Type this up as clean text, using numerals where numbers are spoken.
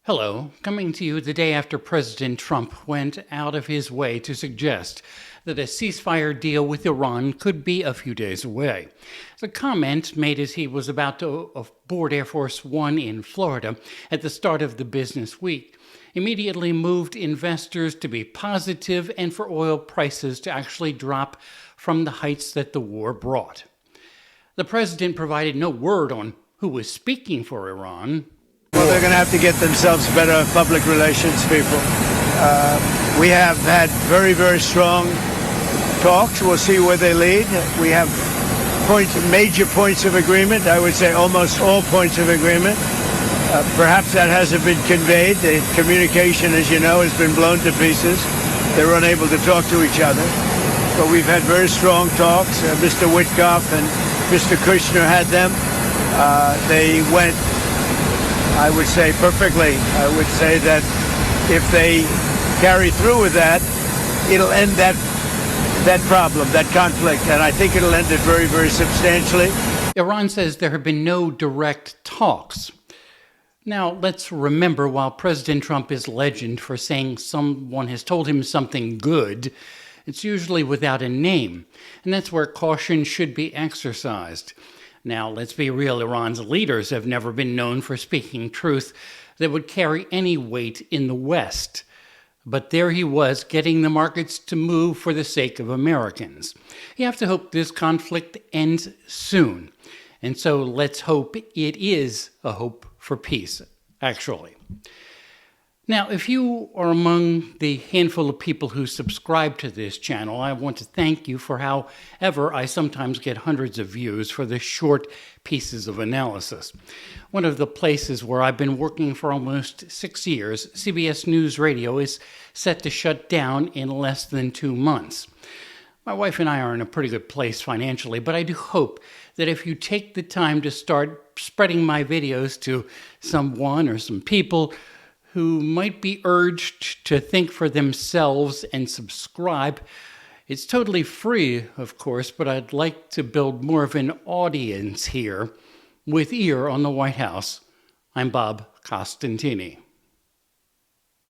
Hello, coming to you the day after President Trump went out of his way to suggest that a ceasefire deal with Iran could be a few days away. The comment made as he was about to board Air Force One in Florida at the start of the business week immediately moved investors to be positive and for oil prices to actually drop from the heights that the war brought. The president provided no word on who was speaking for Iran. Well, they're going to have to get themselves better public relations people. We have had very, very strong talks. We'll see where they lead. We have major points of agreement. I would say almost all points of agreement. Perhaps that hasn't been conveyed. The communication, as you know, has been blown to pieces. They're unable to talk to each other. But we've had very strong talks. Mr. Witkoff and Mr. Kushner had them. They went, I would say, perfectly. I would say that if they carry through with that, it'll end that problem, that conflict, and I think it'll end it very, very substantially. Iran says there have been no direct talks. Now, let's remember, while President Trump is legend for saying someone has told him something good, it's usually without a name, and that's where caution should be exercised. Now, let's be real, Iran's leaders have never been known for speaking truth that would carry any weight in the West. But there he was, getting the markets to move for the sake of Americans. You have to hope this conflict ends soon. And so let's hope it is a hope for peace, actually. Now, if you are among the handful of people who subscribe to this channel, I want to thank you for however I sometimes get hundreds of views for the short pieces of analysis. One of the places where I've been working for almost 6 years, CBS News Radio, is set to shut down in less than 2 months. My wife and I are in a pretty good place financially, but I do hope that if you take the time to start spreading my videos to someone or some people who might be urged to think for themselves and subscribe. It's totally free, of course, but I'd like to build more of an audience here with ear on the White House. I'm Bob Costantini.